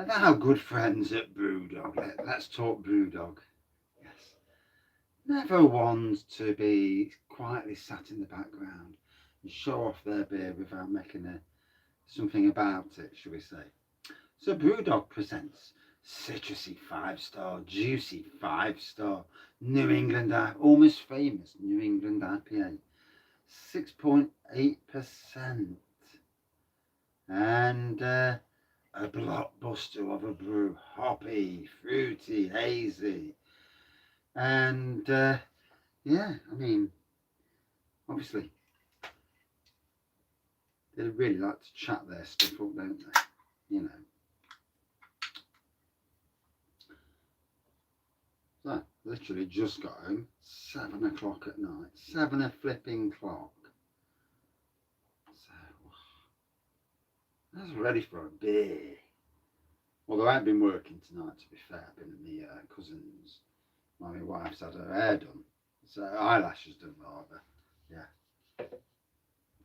And our good friends at Brewdog, let's talk Brewdog. Yes. Never ones to be quietly sat in the background and show off their beer without making something about it, shall we say. So Brewdog presents citrusy 5-star, juicy 5-star New England, almost famous New England IPA, 6.8%, and a blockbuster of a brew, hoppy, fruity, hazy, and yeah, I mean, obviously they really like to chat their stuff up, don't they? You know. So, literally just got home, 7 o'clock at night, 7 flipping clock. So, I was ready for a beer. Although I've been working tonight, to be fair, I've been at my cousin's. My wife's had her hair done, so eyelashes done rather. Yeah,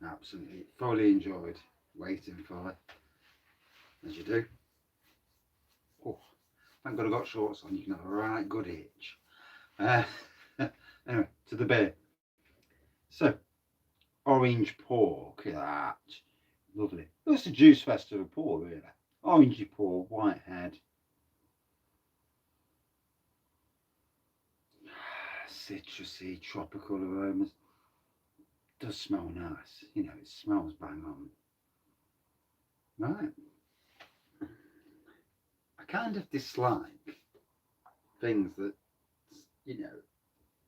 absolutely, thoroughly enjoyed waiting for it, as you do. Oh, thank God I got shorts on, you can have a right good itch. Anyway, to the beer. So, orange pork, that. Lovely. It's a juice fest of a pour, really. Orangey pour, white head. Citrusy, tropical aromas. Does smell nice. You know, it smells bang on. Right. I kind of dislike things that, you know,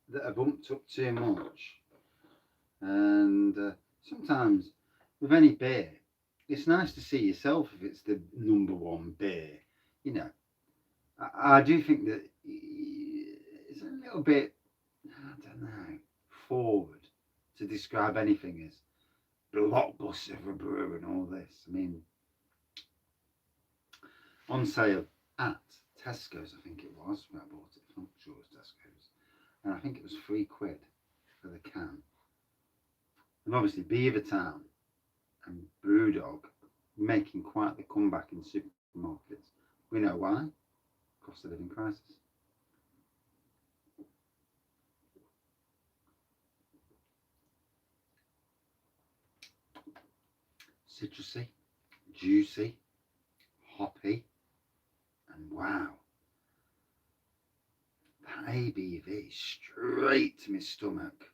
that are bumped up too much. And sometimes with any beer, it's nice to see yourself if it's the number one beer. You know, I do think that it's a little bit, I don't know, forward to describe anything as blockbuster for a brew and all this. I mean, on sale at Tesco's, I think it was, where I bought it from. I'm sure it was Tesco's. And I think it was £3 for the can. And obviously, Beavertown and Brewdog making quite the comeback in supermarkets. We know why. Cost of living crisis. Citrusy, juicy, hoppy, and wow. That ABV straight to my stomach,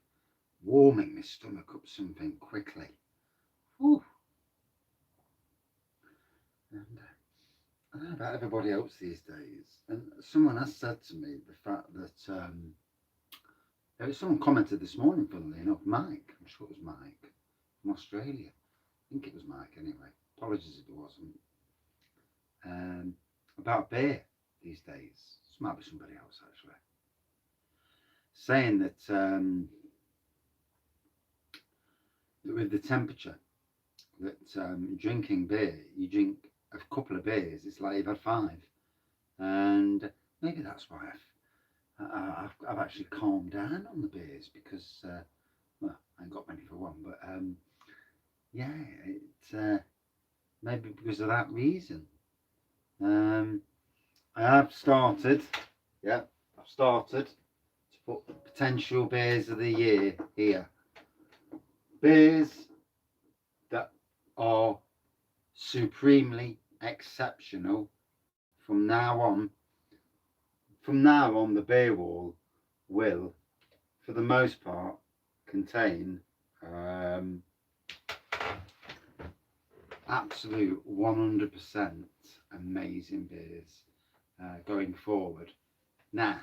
warming my stomach up something quickly. Whew. And I don't know about everybody else these days. And someone has said to me the fact that someone commented this morning, funnily enough, Mike. I'm sure it was Mike from Australia. I think it was Mike anyway. Apologies if it wasn't. About beer these days. This might be somebody else actually. Saying that with the temperature, that drinking beer, you drink a couple of beers, it's like you've had 5. And maybe that's why I've actually calmed down on the beers because, well, I ain't got many for one, but yeah, it's maybe because of that reason. I have started, yeah, I've started to put the potential beers of the year here. Beers that are supremely exceptional from now on. From now on, the beer wall will, for the most part, contain absolute 100% amazing beers going forward. Now,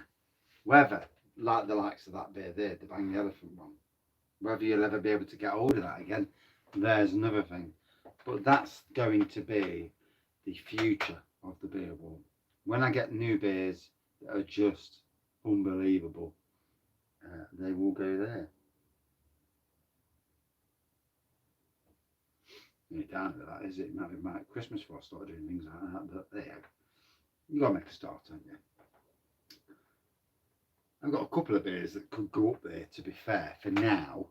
whether, like the likes of that beer there, the Bang the Elephant one, whether you'll ever be able to get hold of that again, there's another thing. But that's going to be the future of the beer wall. When I get new beers that are just unbelievable, they will go there. Ain't down to that, is it? Might be my Christmas before I start doing things like that, but there you go. You gotta make a start, haven't you? I've got a couple of beers that could go up there, to be fair, for now.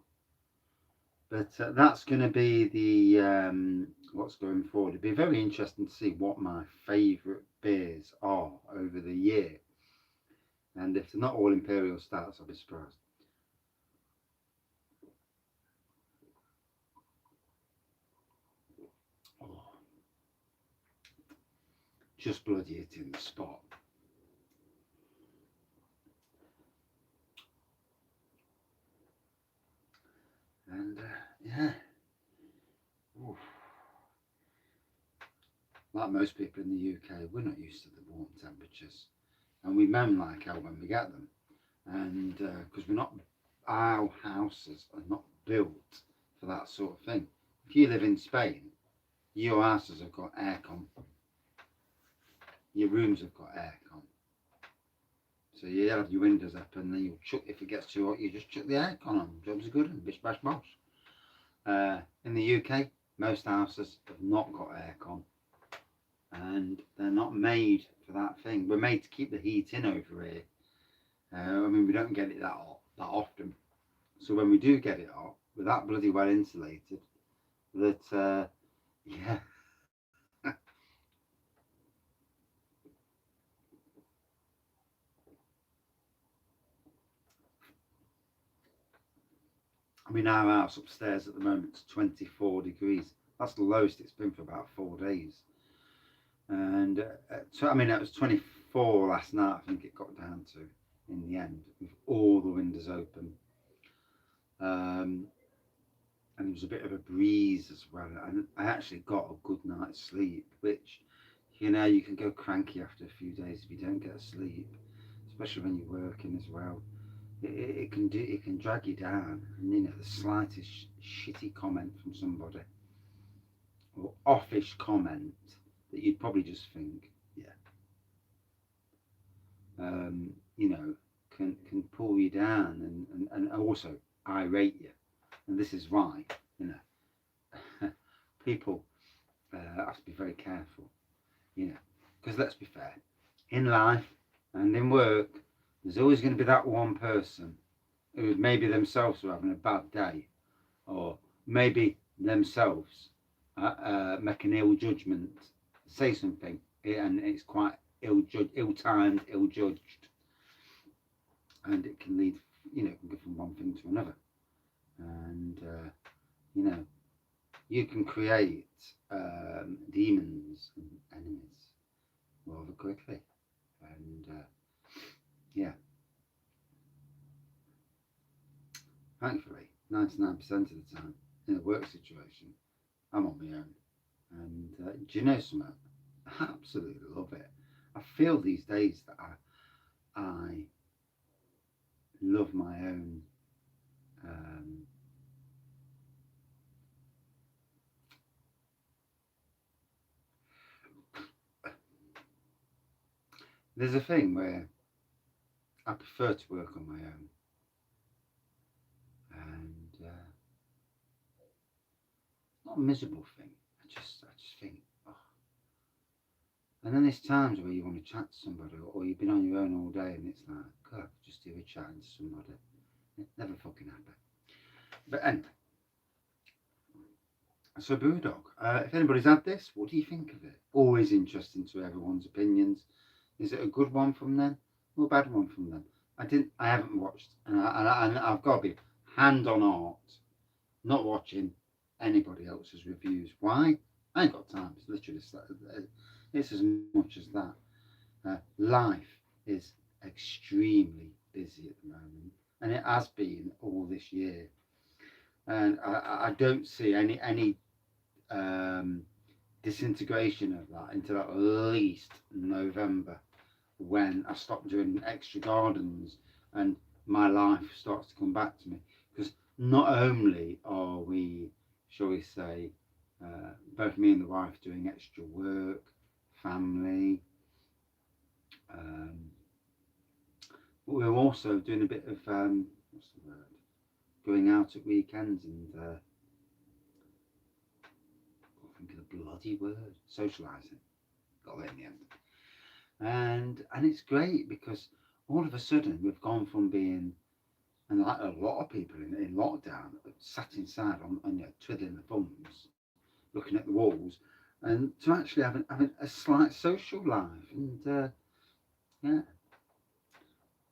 But that's going to be the what's going forward. It'd be very interesting to see what my favourite beers are over the year, and if they're not all imperial stouts, I'll be surprised. Oh, just bloody hitting the spot. And yeah, oof. Like most people in the UK, we're not used to the warm temperatures, and we moan like hell when we get them. And because we're not, our houses are not built for that sort of thing. If you live in Spain, your houses have got aircon. Your rooms have got aircon. So you have your windows up, and then you chuck. If it gets too hot, you just chuck the aircon on. Jobs are good, and bish bash bosh. In the UK, most houses have not got aircon, and they're not made for that thing. We're made to keep the heat in over here. I mean, we don't get it that often. So when we do get it hot, we're that bloody well insulated that, yeah. I mean, our house upstairs at the moment is 24 degrees. That's the lowest it's been for about 4 days. And so, I mean, it was 24 last night, I think it got down to in the end, with all the windows open. And there was a bit of a breeze as well. And I actually got a good night's sleep, which, you know, you can go cranky after a few days if you don't get sleep, especially when you're working as well. It can drag you down, and you know, the slightest shitty comment from somebody or offish comment that you'd probably just think, yeah, you know, can pull you down and also irate you. And this is why, you know, people have to be very careful, you know, because let's be fair, in life and in work, there's always going to be that one person who maybe themselves are having a bad day, or maybe themselves make an ill judgment, say something, and it's quite ill-timed, ill-judged, and it can lead, you know, it can go from one thing to another, and you know, you can create demons and enemies rather quickly, and yeah. Thankfully, 99% of the time in a work situation, I'm on my own. And do you know something? I absolutely love it. I feel these days that I love my own. There's a thing where I prefer to work on my own. And not a miserable thing. I just think, oh. And then there's times where you want to chat to somebody, or you've been on your own all day, and it's like, God, just do a chatting to somebody. It never fucking happen. But anyway, so Brewdog, if anybody's had this, what do you think of it? Always interesting to everyone's opinions. Is it a good one from them or a bad one from them? I haven't watched, and I've got to be hand on heart, not watching anybody else's reviews. Why? I ain't got time. It's literally, it's as much as that. Life is extremely busy at the moment, and it has been all this year. And I don't see any disintegration of that until at least November, when I stop doing extra gardens and my life starts to come back to me. Because not only are we, shall we say, both me and the wife doing extra work, family, but we're also doing a bit of what's the word? Going out at weekends and I think of the bloody word, socialising. Got there in the end. And it's great because all of a sudden we've gone from being And like a lot of people in lockdown sat inside on twiddling the thumbs, looking at the walls, and to actually having a slight social life. And yeah,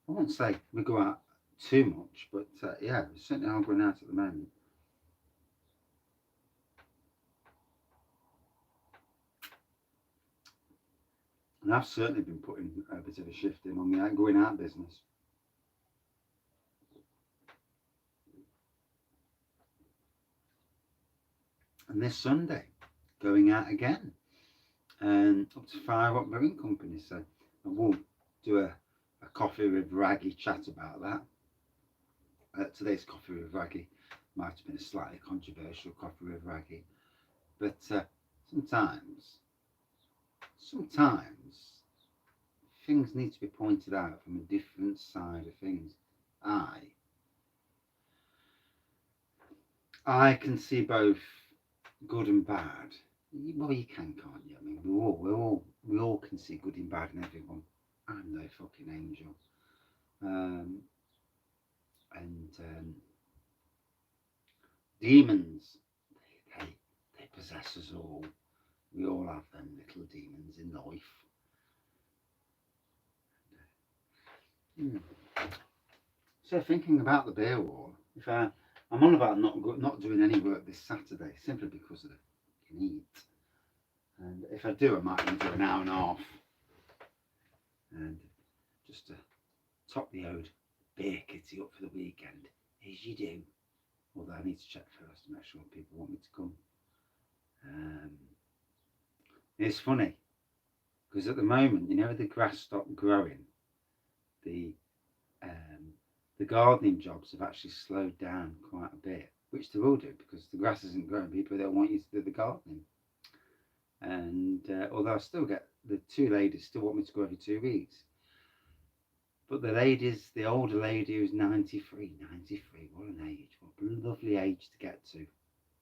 I won't say we go out too much, but yeah, we certainly are going out at the moment. And I've certainly been putting a bit of a shift in on the going out business. And this Sunday, going out again, and up to 5 up brewing companies. So I will do a coffee with Wraggy chat about that. Today's coffee with Wraggy might have been a slightly controversial coffee with Wraggy, but sometimes things need to be pointed out from a different side of things. I can see both good and bad. Well, you can't you? I mean, we all can see good and bad in everyone. I'm no fucking angel. And demons, they possess us all. We all have them little demons in life. So thinking about the beer wall, if I'm on about not doing any work this Saturday simply because of the heat. And if I do, I might only do an hour and a half. And just to top the old beer kitty up for the weekend, as you do. Although I need to check first to make sure people want me to come. It's funny because at the moment, the grass stopped growing. The gardening jobs have actually slowed down quite a bit, which they will do because the grass isn't growing. People don't want you to do the gardening. And although I still get the two ladies still want me to go every 2 weeks, but the older lady who's 93, what an age, what a lovely age to get to.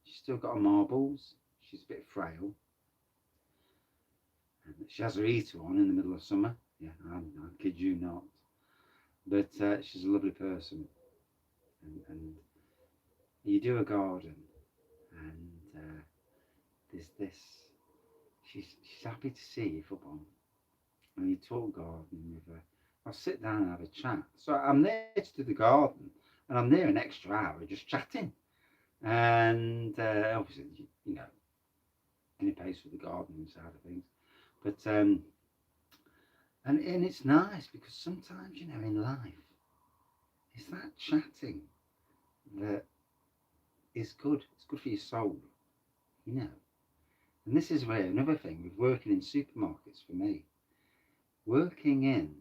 She's still got her marbles. She's a bit frail. And she has her heater on in the middle of summer. Yeah, I kid you not. But she's a lovely person. And you do a garden, and there's this. She's happy to see you, football. And you talk gardening with her. I'll sit down and have a chat. So I'm there to do the garden, and I'm there an extra hour just chatting. And obviously, in a pace with the gardening side of things. But and it's nice because sometimes in life, it's that chatting that is good. It's good for your soul, And this is where another thing with working in supermarkets for me, working in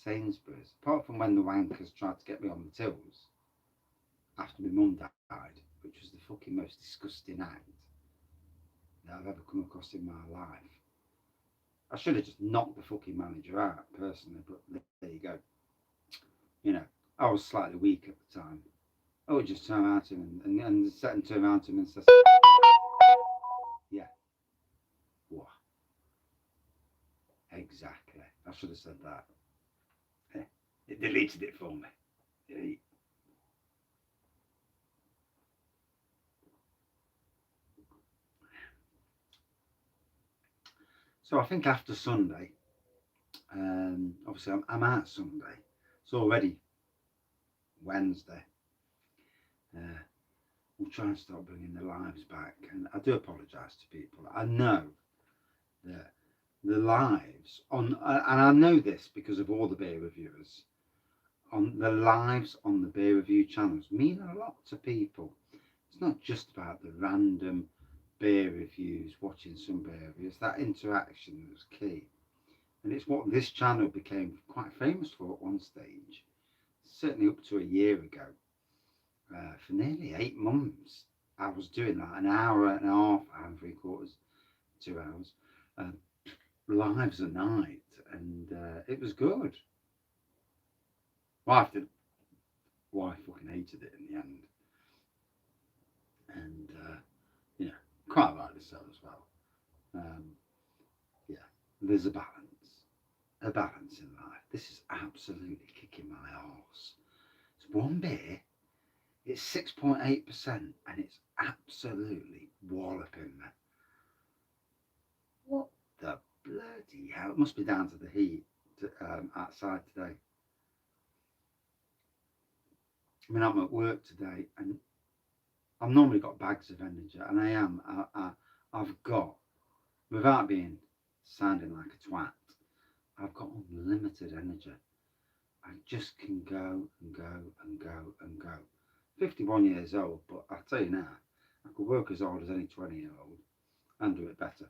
Sainsbury's, apart from when the wankers tried to get me on the tills after my mum died, which was the fucking most disgusting act that I've ever come across in my life. I should have just knocked the fucking manager out personally, but there you go. I was slightly weak at the time. I would just turn around to him and turn around to him and say, yeah, what? Exactly. I should have said that. It deleted it for me. So I think after Sunday, obviously I'm out Sunday. It's already Wednesday. We'll try and start bringing the lives back. And I do apologise to people. I know that the lives and I know this because of all the beer reviewers, on the lives on the beer review channels mean a lot to people. It's not just about the random beer reviews, watching some beer reviews. That interaction was key. And it's what this channel became quite famous for at one stage, certainly up to a year ago. For nearly 8 months, I was doing that, an hour and a half, hour and 3/4, 2 hours, lives a night, and it was good. Wife fucking hated it in the end, and quite rightly so as well. There's a balance in life. This is absolutely kicking my arse. It's one beer. It's 6.8% and it's absolutely walloping me. What the bloody hell? It must be down to the heat outside today. I mean, I'm at work today and I've normally got bags of energy, and I've got, without being sounding like a twat, I've got unlimited energy. I just can go and go and go and go. 51 years old, but I'll tell you now, I could work as hard as any 20-year-old and do it better.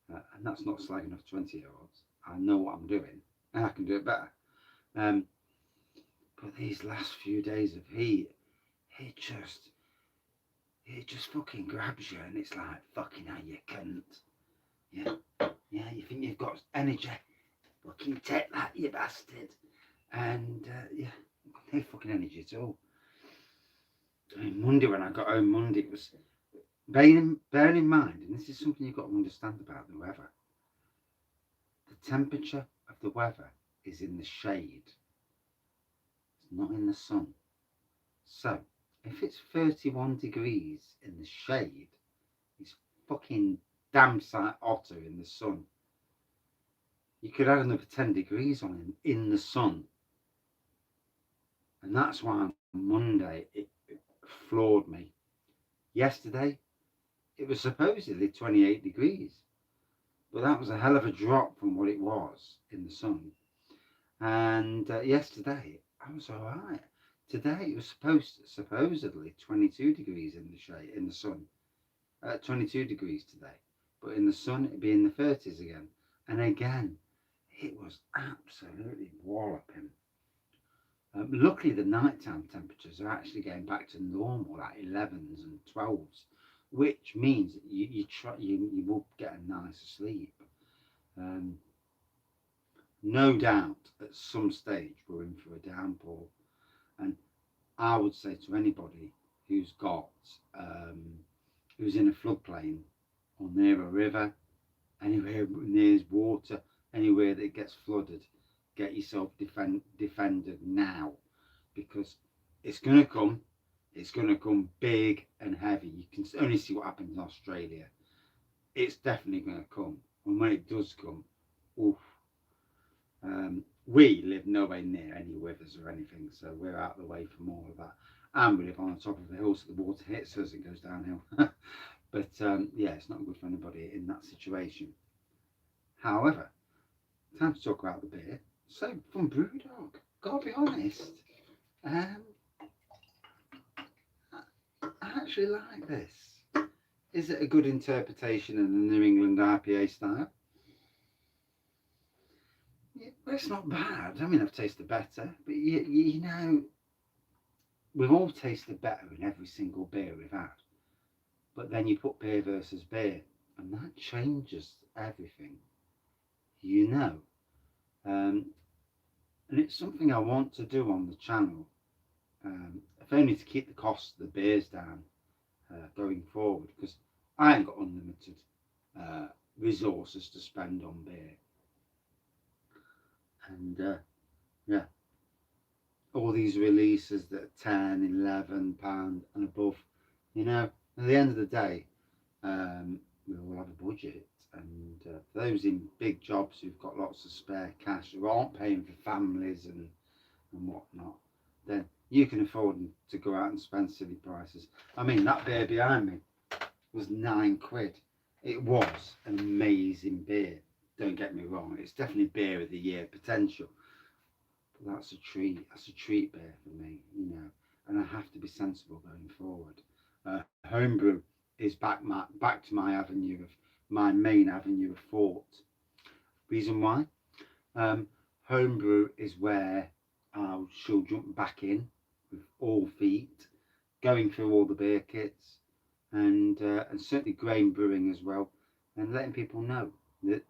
And that's not slagging off 20-year-olds. I know what I'm doing and I can do it better. But these last few days of heat, it just fucking grabs you and it's like, fucking hell, you cunt. Yeah, you think you've got energy? Fucking take that, you bastard. And yeah, no fucking energy at all. I mean, Monday, when I got home Monday, it was, bearing in mind, and this is something you've got to understand about the weather, the temperature of the weather is in the shade. It's not in the sun. So, if it's 31 degrees in the shade, it's fucking damn sight hotter in the sun. You could add another 10 degrees on in the sun. And that's why on Monday it floored me. Yesterday, it was supposedly 28 degrees. But that was a hell of a drop from what it was in the sun. And yesterday, I was all right. Today, it was supposedly 22 degrees in the shade, in the sun. 22 degrees today. But in the sun, it'd be in the 30s again. And again, it was absolutely walloping. Luckily, the nighttime temperatures are actually getting back to normal, like 11s and 12s, which means that you will get a nice sleep. No doubt, at some stage, we're in for a downpour, and I would say to anybody who's who's in a floodplain or near a river, anywhere near water, anywhere that gets flooded, get yourself defended now, because it's going to come. It's going to come big and heavy. You can only see what happens in Australia. It's definitely going to come, and when it does come, oof. We live nowhere near any rivers or anything, so we're out of the way from all of that. And we live on the top of the hill, so the water hits us and goes downhill. But yeah, it's not good for anybody in that situation. However, time to talk about the beer. So, from Brewdog, gotta be honest, I actually like this. Is it a good interpretation of the New England IPA style? Yeah, well, it's not bad. I mean, I've tasted better, but you know, we've all tasted better in every single beer we've had. But then you put beer versus beer, and that changes everything, you know. And it's something I want to do on the channel, if only to keep the cost of the beers down going forward, because I ain't got unlimited resources to spend on beer. And yeah, all these releases that are 10, 11 pound and above, you know, at the end of the day, we all have a budget, and for those in big jobs who've got lots of spare cash, who aren't paying for families and whatnot, then you can afford to go out and spend silly prices. I mean, that beer behind me was £9. It was an amazing beer, don't get me wrong, it's definitely beer of the year potential, but that's a treat beer for me, you know, and I have to be sensible going forward. Homebrew is back to my main avenue of thought. Reason why? Homebrew is where I shall jump back in with all feet, going through all the beer kits, and certainly grain brewing as well, and letting people know that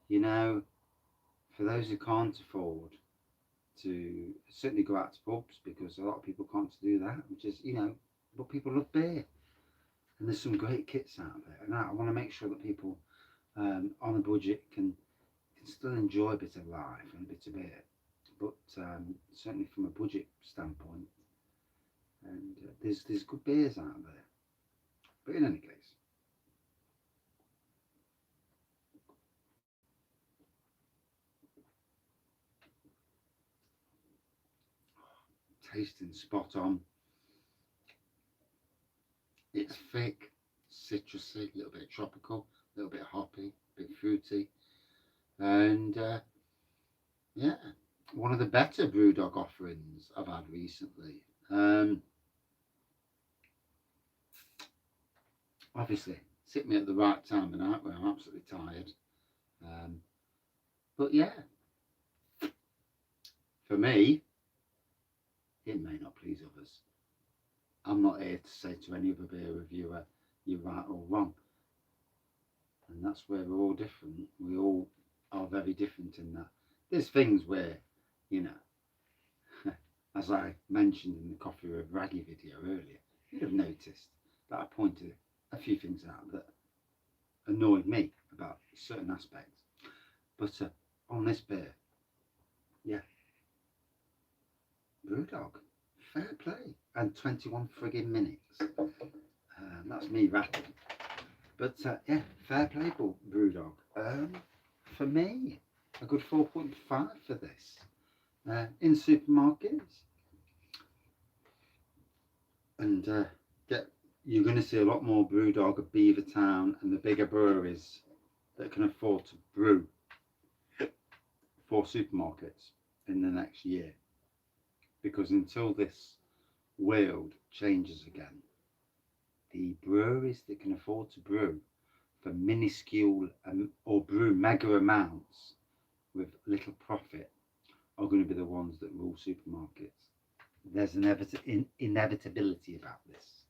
you know, for those who can't afford to certainly go out to pubs, because a lot of people can't do that, which is, you know, but people love beer, and there's some great kits out there, and I want to make sure that people on a budget can still enjoy a bit of life and a bit of beer. but certainly from a budget standpoint, and there's good beers out there. But in any case, tasting spot on. It's thick, citrusy, a little bit tropical, a little bit hoppy, a bit fruity, and yeah, one of the better Brewdog offerings I've had recently. Obviously, it's hit me at the right time of night when I'm absolutely tired. Um, but yeah, for me, it may not please others. I'm not here to say to any other beer reviewer you're right or wrong. And that's where we're all different. We all are very different in that. There's things where, you know, as I mentioned in the Coffee with Wraggy video earlier, you'd have noticed that I pointed a few things out that annoyed me about certain aspects. But on this beer, yeah, Brewdog, fair play. And 21 frigging minutes. That's me rattling. But yeah, fair play, Brewdog. For me, a good 4.5 for this. In supermarkets. And you're going to see a lot more Brewdog at Beavertown and the bigger breweries that can afford to brew for supermarkets in the next year. Because until this world changes again, the breweries that can afford to brew for minuscule or brew mega amounts with little profit are going to be the ones that rule supermarkets. There's an inevitability about this.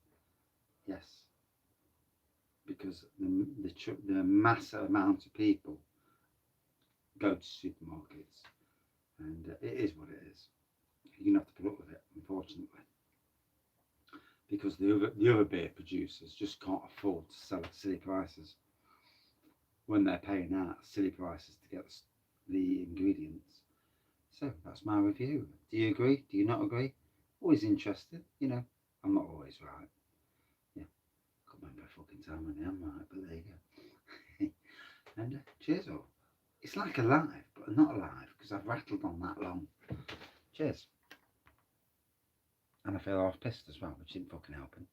Yes. Because the massive amount of people go to supermarkets, and it is what it is. You're going to have to put up with it, unfortunately. Because the other beer producers just can't afford to sell at silly prices when they're paying out silly prices to get the ingredients. So that's my review. Do you agree? Do you not agree? Always interested. You know, I'm not always right. Yeah, can't remember a fucking time when I am right, but there you go. And cheers all. It's like alive, but not alive because I've rattled on that long. Cheers. And I feel half pissed as well, which isn't fucking helping.